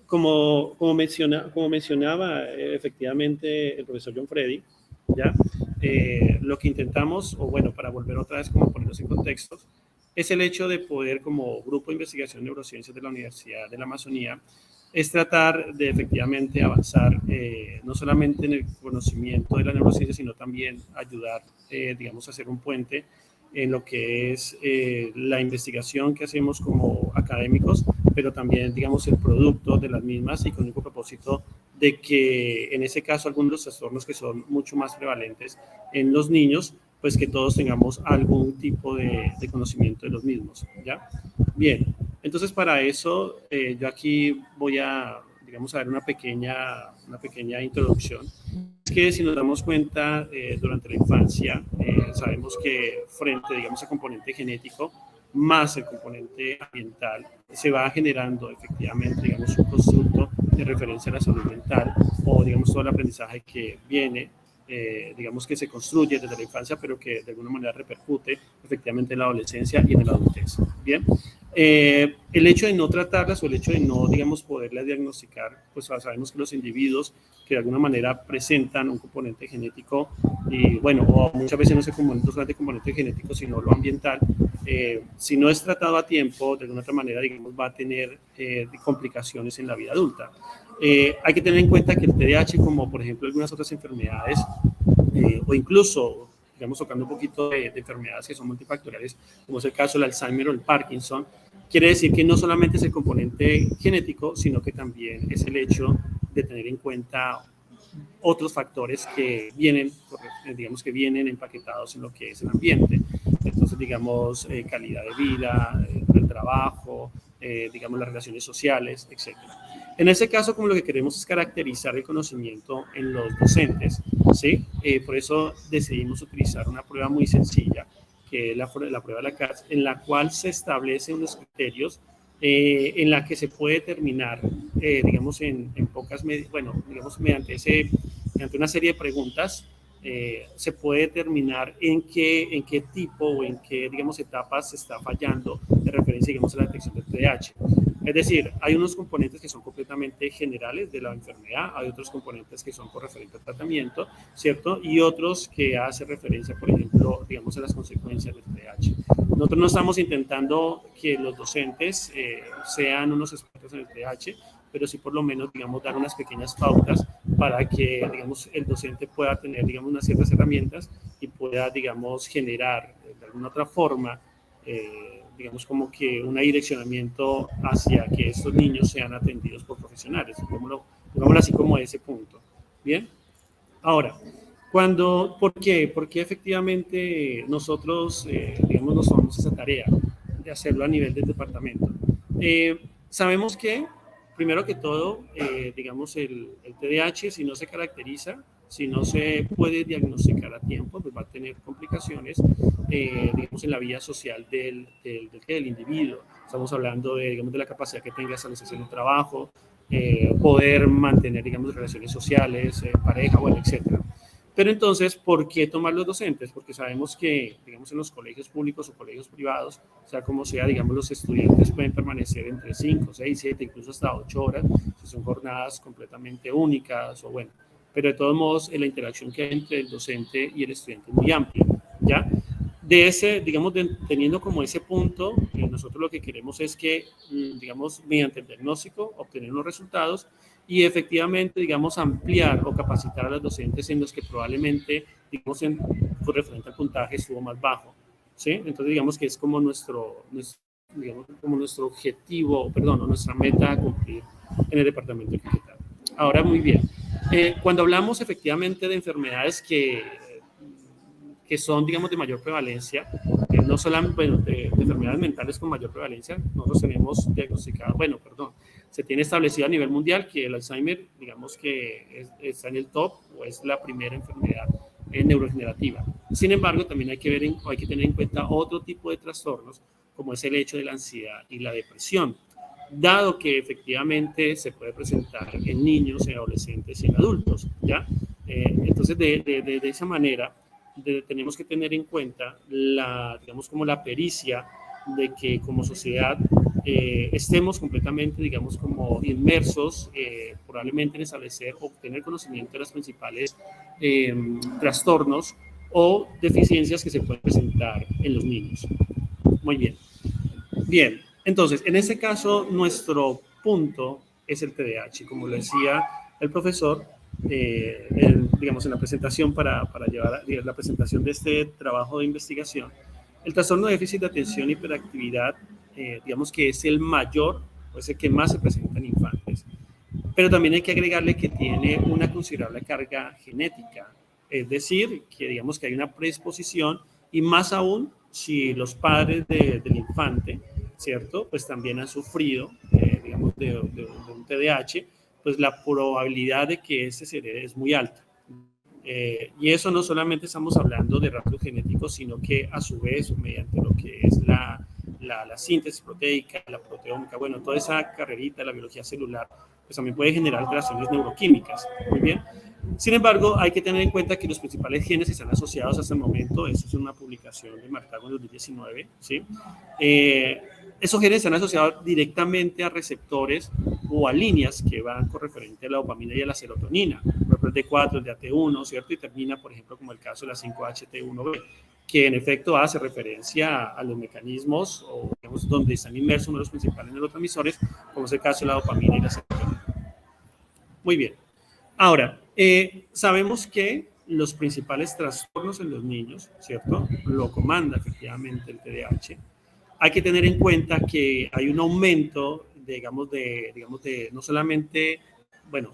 como mencionaba efectivamente el profesor John Freddy, ¿ya? Lo que intentamos, o bueno, para volver otra vez como ponernos en contextos, es el hecho de poder, como Grupo de Investigación en Neurociencias de la Universidad de la Amazonía, es tratar de efectivamente avanzar no solamente en el conocimiento de la neurociencia, sino también ayudar, digamos, a hacer un puente en lo que es la investigación que hacemos como académicos, pero también, digamos, el producto de las mismas y con el único propósito de que, en ese caso, algunos de los trastornos que son mucho más prevalentes en los niños, pues que todos tengamos algún tipo de conocimiento de los mismos, ¿ya? Bien, entonces para eso yo aquí voy a, digamos, a dar una pequeña introducción. Es que si nos damos cuenta, durante la infancia, sabemos que frente, digamos, al componente genético, más el componente ambiental, se va generando efectivamente, digamos, un constructo de referencia a la salud mental o, digamos, todo el aprendizaje que viene, digamos, que se construye desde la infancia, pero que de alguna manera repercute efectivamente en la adolescencia y en la adultez. Bien, el hecho de no tratarlas o el hecho de no, digamos, poderlas diagnosticar, pues sabemos que los individuos que de alguna manera presentan un componente genético y bueno, o muchas veces no se solamente componente genético, sino lo ambiental, si no es tratado a tiempo, de alguna otra manera, digamos, va a tener complicaciones en la vida adulta. Hay que tener en cuenta que el TDAH, como por ejemplo algunas otras enfermedades, o incluso, digamos, tocando un poquito de enfermedades que son multifactoriales, como es el caso del Alzheimer o el Parkinson, quiere decir que no solamente es el componente genético, sino que también es el hecho de tener en cuenta otros factores que vienen, digamos, que vienen empaquetados en lo que es el ambiente. Entonces, digamos, calidad de vida, el trabajo, digamos, las relaciones sociales, etc. En ese caso, como lo que queremos es caracterizar el conocimiento en los docentes, ¿sí? Por eso decidimos utilizar una prueba muy sencilla, que es la prueba de la CATS, en la cual se establecen unos criterios en la que se puede determinar, digamos, en pocas, bueno, digamos, mediante una serie de preguntas, se puede determinar en qué tipo o en qué, digamos, etapas se está fallando de referencia, digamos, a la detección del TDAH. Es decir, hay unos componentes que son completamente generales de la enfermedad, hay otros componentes que son con referente al tratamiento, ¿cierto? Y otros que hacen referencia, por ejemplo, digamos, a las consecuencias del TDAH. Nosotros no estamos intentando que los docentes sean unos expertos en el TDAH, pero sí por lo menos, digamos, dar unas pequeñas pautas para que, digamos, el docente pueda tener, digamos, unas ciertas herramientas y pueda, digamos, generar de alguna otra forma, digamos, como que un direccionamiento hacia que estos niños sean atendidos por profesionales, digámoslo así como ese punto. Bien, ahora, ¿por qué? Porque efectivamente nosotros, digamos, nos tomamos esa tarea de hacerlo a nivel del departamento. Sabemos que, primero que todo, digamos, el TDAH, si no se caracteriza, si no se puede diagnosticar a tiempo, pues va a tener complicaciones, digamos, en la vida social del individuo. Estamos hablando de, digamos, de la capacidad que tenga de establecerse en el trabajo, poder mantener, digamos, relaciones sociales, pareja, bueno, etcétera. Pero entonces, ¿por qué tomar los docentes? Porque sabemos que, digamos, en los colegios públicos o colegios privados, sea como sea, digamos, los estudiantes pueden permanecer entre 5, 6, 7, incluso hasta 8 horas, si son jornadas completamente únicas o bueno. Pero de todos modos, la interacción que hay entre el docente y el estudiante es muy amplia, ¿ya? Digamos, teniendo como ese punto, nosotros lo que queremos es que, digamos, mediante el diagnóstico, obtener unos resultados y efectivamente, digamos, ampliar o capacitar a los docentes en los que probablemente, digamos, con referente al puntaje estuvo más bajo, ¿sí? Entonces, digamos que es como digamos, como nuestro objetivo, perdón, nuestra meta a cumplir en el departamento de Caquetá. Ahora, muy bien. Cuando hablamos efectivamente de enfermedades que son, digamos, de mayor prevalencia, no solamente, bueno, de enfermedades mentales con mayor prevalencia, nosotros tenemos diagnosticado, bueno, perdón, se tiene establecido a nivel mundial que el Alzheimer, digamos que está en el top o es la primera enfermedad neurodegenerativa. Sin embargo, también hay que tener en cuenta otro tipo de trastornos, como es el hecho de la ansiedad y la depresión, dado que efectivamente se puede presentar en niños, en adolescentes y en adultos, ¿ya? Entonces, de esa manera, tenemos que tener en cuenta digamos, como la pericia de que como sociedad estemos completamente, digamos, como inmersos probablemente en establecer, obtener conocimiento de las principales trastornos o deficiencias que se pueden presentar en los niños. Muy bien. Bien, entonces, en este caso, nuestro punto es el TDAH. Como lo decía el profesor, digamos, en la presentación para llevar la presentación de este trabajo de investigación, el trastorno de déficit de atención y hiperactividad, digamos que es el mayor, o es el que más se presenta en infantes. Pero también hay que agregarle que tiene una considerable carga genética, es decir, que digamos que hay una predisposición y más aún si los padres del infante, ¿cierto? Pues también han sufrido, digamos, de un TDAH, pues la probabilidad de que ese se herede es muy alta. Y eso no solamente estamos hablando de rasgos genéticos, sino que a su vez, mediante lo que es la síntesis proteica, la proteómica, bueno, toda esa carrerita de la biología celular, pues también puede generar alteraciones neuroquímicas. Muy bien. Sin embargo, hay que tener en cuenta que los principales genes que están asociados hasta el momento, eso es una publicación de Martago en 2019, ¿sí? Esos genes están asociados directamente a receptores o a líneas que van con referente a la dopamina y a la serotonina. Por ejemplo, el D4, el de AT1, ¿cierto? Y termina, por ejemplo, como el caso de la 5-HT1B, que en efecto hace referencia a los mecanismos o, digamos, donde están inmersos uno de los principales neurotransmisores, como es el caso de la dopamina y la serotonina. Muy bien. Ahora, sabemos que los principales trastornos en los niños, ¿cierto? Lo comanda efectivamente el TDAH. Hay que tener en cuenta que hay un aumento, digamos, de no solamente, bueno,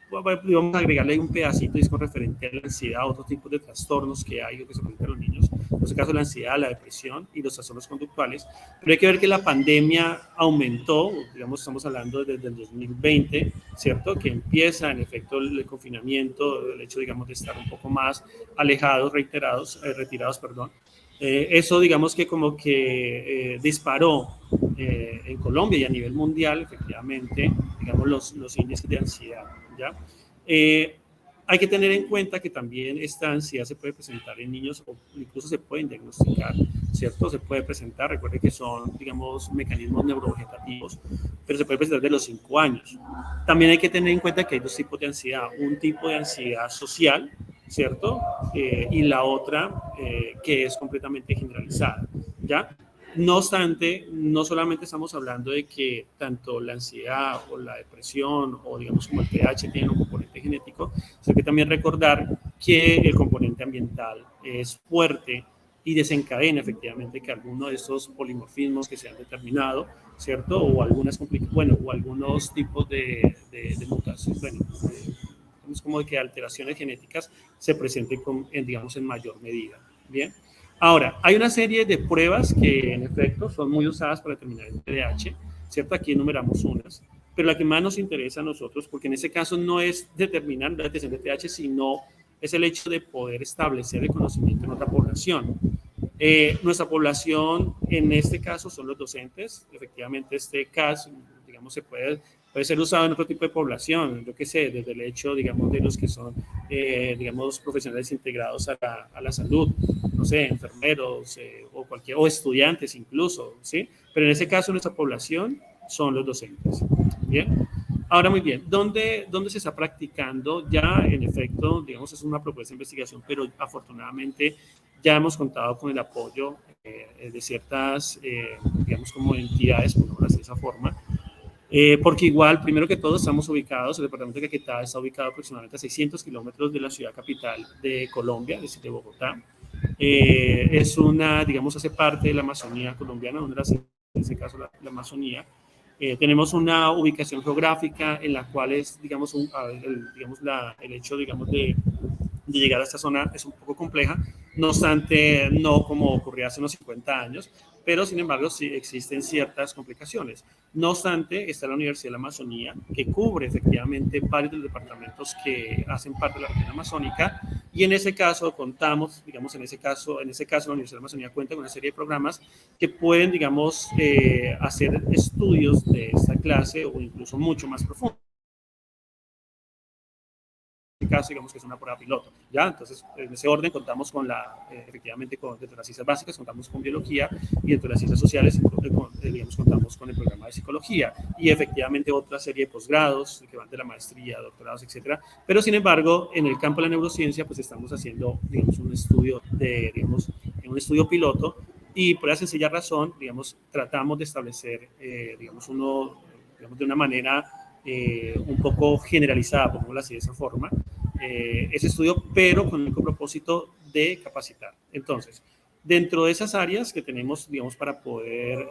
vamos a agregarle un pedacito, es con referente a la ansiedad, a otros tipos de trastornos que hay o que se presentan en los niños, en este caso la ansiedad, la depresión y los trastornos conductuales, pero hay que ver que la pandemia aumentó, digamos, estamos hablando desde el 2020, ¿cierto? Que empieza en efecto el confinamiento, el hecho, digamos, de estar un poco más alejados, retirados, perdón. Eso, digamos que como que disparó en Colombia y a nivel mundial, efectivamente, digamos, los índices de ansiedad, ¿ya? Hay que tener en cuenta que también esta ansiedad se puede presentar en niños o incluso se pueden diagnosticar, ¿cierto? Se puede presentar, recuerde que son, digamos, mecanismos neurovegetativos, pero se puede presentar de los 5 años. También hay que tener en cuenta que hay dos tipos de ansiedad, un tipo de ansiedad social, ¿cierto? Y la otra que es completamente generalizada, ¿ya? No obstante, no solamente estamos hablando de que tanto la ansiedad o la depresión o digamos como el TDAH tienen un componente genético, sino que también recordar que el componente ambiental es fuerte y desencadena efectivamente que alguno de esos polimorfismos que se han determinado, ¿cierto? O algunas bueno, o algunos tipos de mutaciones, bueno, es como de que alteraciones genéticas se presenten digamos, en mayor medida, ¿bien? Ahora, hay una serie de pruebas que en efecto son muy usadas para determinar el TDAH, ¿cierto? Aquí enumeramos unas, pero la que más nos interesa a nosotros, porque en ese caso no es determinar la detección de TDAH, sino es el hecho de poder establecer el conocimiento en otra población. Nuestra población en este caso son los docentes, efectivamente este caso, digamos, puede ser usado en otro tipo de población, yo qué sé, desde el hecho, digamos, de los que son, digamos, profesionales integrados a la salud, no sé, enfermeros o estudiantes incluso, ¿sí? Pero en ese caso nuestra población son los docentes, ¿bien? Ahora, muy bien, ¿dónde se está practicando? Ya, en efecto, digamos, es una propuesta de investigación, pero afortunadamente ya hemos contado con el apoyo de ciertas, digamos, como entidades, por de esa forma, porque igual, primero que todo, estamos ubicados, el departamento de Caquetá está ubicado aproximadamente a 600 kilómetros de la ciudad capital de Colombia, es decir, de Bogotá. Es una, digamos, hace parte de la Amazonía colombiana, en ese caso la Amazonía. Tenemos una ubicación geográfica en la cual es, digamos, el hecho, digamos, de llegar a esta zona es un poco compleja, no obstante, no como ocurría hace unos 50 años, pero sin embargo sí existen ciertas complicaciones. No obstante, está la Universidad de la Amazonía, que cubre efectivamente varios de los departamentos que hacen parte de la región amazónica, y en ese caso contamos, digamos, en ese caso la Universidad de la Amazonía cuenta con una serie de programas que pueden, digamos, hacer estudios de esta clase o incluso mucho más profundos. este caso, digamos que es una prueba piloto, ¿ya? Entonces, en ese orden contamos con efectivamente, dentro de las ciencias básicas, contamos con biología, y dentro de las ciencias sociales, digamos, contamos con el programa de psicología, y efectivamente otra serie de posgrados que van de la maestría, doctorados, etcétera. Pero, sin embargo, en el campo de la neurociencia, pues estamos haciendo, digamos, un estudio un estudio piloto, y por esa sencilla razón, digamos, tratamos de establecer, digamos, digamos, de una manera un poco generalizada, pongámoslo así de esa forma, ese estudio, pero con el único propósito de capacitar. Entonces, dentro de esas áreas que tenemos, digamos, para poder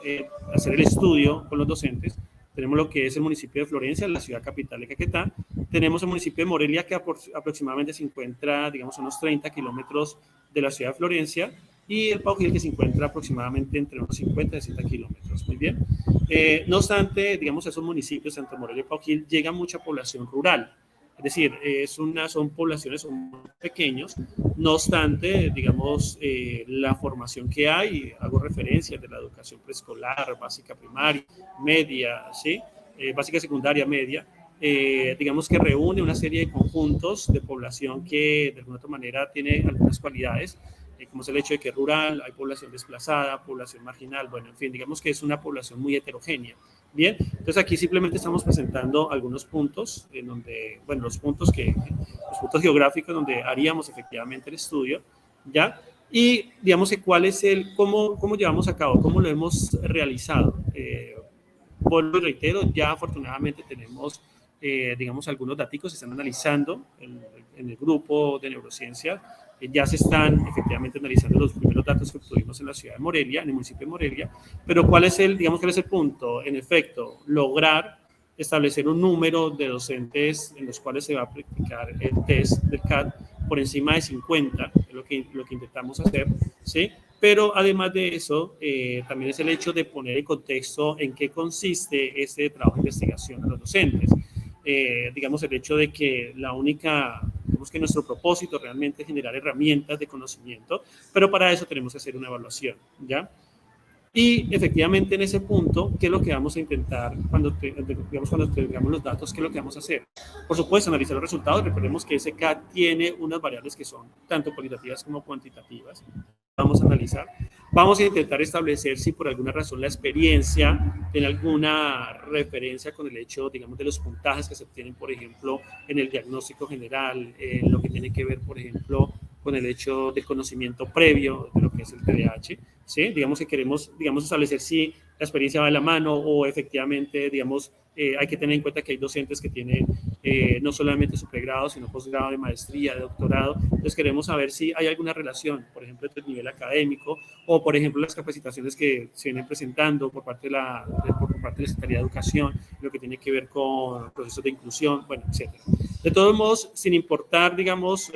hacer el estudio con los docentes, tenemos lo que es el municipio de Florencia, la ciudad capital de Caquetá. Tenemos el municipio de Morelia, que aproximadamente se encuentra, digamos, a unos 30 kilómetros de la ciudad de Florencia, y el Pau Gil, que se encuentra aproximadamente entre unos 50 y 60 kilómetros. Muy bien. No obstante, digamos, esos municipios, tanto Morelia y Pau Gil, llega mucha población rural. Es decir, son poblaciones, son muy pequeños. No obstante, digamos, la formación que hay, hago referencia de la educación preescolar, básica primaria, media, ¿sí? Básica secundaria, media, digamos que reúne una serie de conjuntos de población que de alguna otra manera tiene algunas cualidades, como es el hecho de que es rural, hay población desplazada, población marginal, bueno, en fin, digamos que es una población muy heterogénea. Bien, entonces aquí simplemente estamos presentando algunos puntos en donde, bueno, los puntos geográficos donde haríamos efectivamente el estudio, ¿ya? Y digamos que cómo llevamos a cabo, cómo lo hemos realizado. Vuelvo y reitero, ya afortunadamente tenemos, digamos, algunos datos se están analizando en el grupo de neurociencia. Ya se están efectivamente analizando los primeros datos que obtuvimos en la ciudad de Morelia, en el municipio de Morelia, pero ¿cuál es el punto? En efecto, lograr establecer un número de docentes en los cuales se va a practicar el test del CAT por encima de 50, es lo que intentamos hacer, ¿sí? Pero además de eso, también es el hecho de poner en contexto en qué consiste este trabajo de investigación a los docentes. Digamos, el hecho de que digamos que nuestro propósito realmente es generar herramientas de conocimiento, pero para eso tenemos que hacer una evaluación, ¿ya? Y efectivamente en ese punto, ¿qué es lo que vamos a intentar cuando tengamos los datos? ¿Qué es lo que vamos a hacer? Por supuesto, analizar los resultados. Recordemos que ese CAT tiene unas variables que son tanto cualitativas como cuantitativas. Vamos a analizar. Vamos a intentar establecer si por alguna razón la experiencia tiene alguna referencia con el hecho, digamos, de los puntajes que se obtienen, por ejemplo, en el diagnóstico general, en lo que tiene que ver, por ejemplo, con el hecho del conocimiento previo de lo que es el TDAH, ¿sí? Digamos que queremos, digamos, establecer si la experiencia va de la mano o efectivamente, digamos, hay que tener en cuenta que hay docentes que tienen no solamente su pregrado, sino posgrado de maestría, de doctorado. Entonces queremos saber si hay alguna relación, por ejemplo, entre el nivel académico o, por ejemplo, las capacitaciones que se vienen presentando por parte de la Secretaría de Educación, lo que tiene que ver con procesos de inclusión, bueno, etcétera. De todos modos, sin importar, digamos,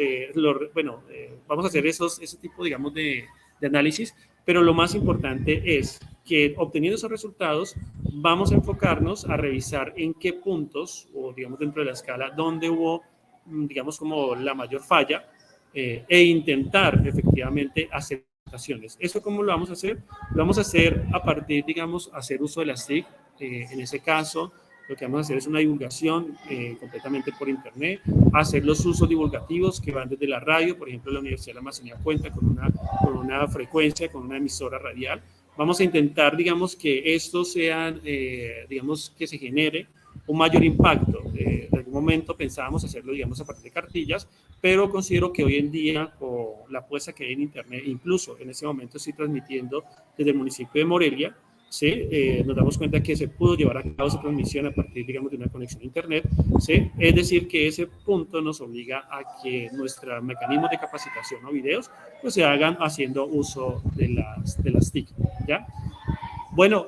vamos a hacer ese tipo, digamos, de análisis, pero lo más importante es que obteniendo esos resultados vamos a enfocarnos a revisar en qué puntos o digamos dentro de la escala donde hubo digamos como la mayor falla e intentar efectivamente hacer adaptaciones. ¿Eso cómo lo vamos a hacer? Lo vamos a hacer a partir, digamos, hacer uso de las TIC. En ese caso, lo que vamos a hacer es una divulgación completamente por internet, hacer los usos divulgativos que van desde la radio, por ejemplo, la Universidad de la Amazonía cuenta con una frecuencia, con una emisora radial. Vamos a intentar, digamos, que esto sean, digamos, que se genere un mayor impacto. En algún momento pensábamos hacerlo, digamos, a partir de cartillas, pero considero que hoy en día, con la apuesta que hay en internet, incluso en ese momento estoy transmitiendo desde el municipio de Morelia, ¿sí? Nos damos cuenta que se pudo llevar a cabo esa transmisión a partir, digamos, de una conexión a internet, ¿sí? Es decir, que ese punto nos obliga a que nuestros mecanismos de capacitación o videos pues se hagan haciendo uso de las TIC, ¿ya? Bueno,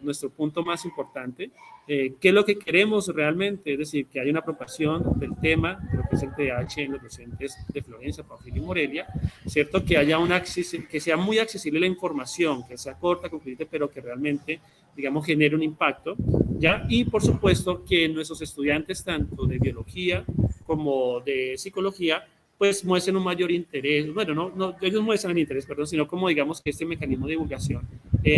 nuestro punto más importante, ¿qué es lo que queremos realmente? Es decir, que haya una apropiación del tema de lo que es el TDAH en los docentes de Florencia, Pau Gil y Morelia, ¿cierto? Que haya que sea muy accesible la información, que sea corta, concreta, pero que realmente, digamos, genere un impacto, ¿ya? Y, por supuesto, que nuestros estudiantes, tanto de biología como de psicología, pues muestren un mayor interés, bueno, no ellos muestran el interés, perdón, sino como digamos que este mecanismo de divulgación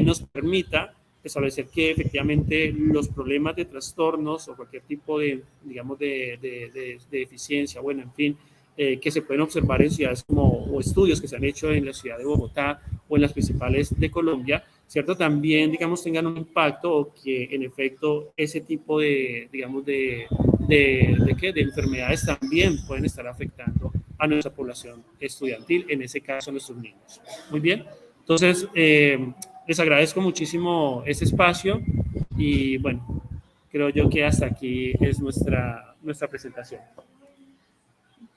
nos permita establecer que efectivamente los problemas de trastornos o cualquier tipo de, digamos, de deficiencia, bueno, en fin, que se pueden observar en ciudades como, o estudios que se han hecho en la ciudad de Bogotá o en las principales de Colombia, ¿cierto? También, digamos, tengan un impacto o que en efecto ese tipo de, digamos, de enfermedades también pueden estar afectando a nuestra población estudiantil, en ese caso a nuestros niños. Muy bien, entonces les agradezco muchísimo este espacio y bueno, creo yo que hasta aquí es nuestra presentación.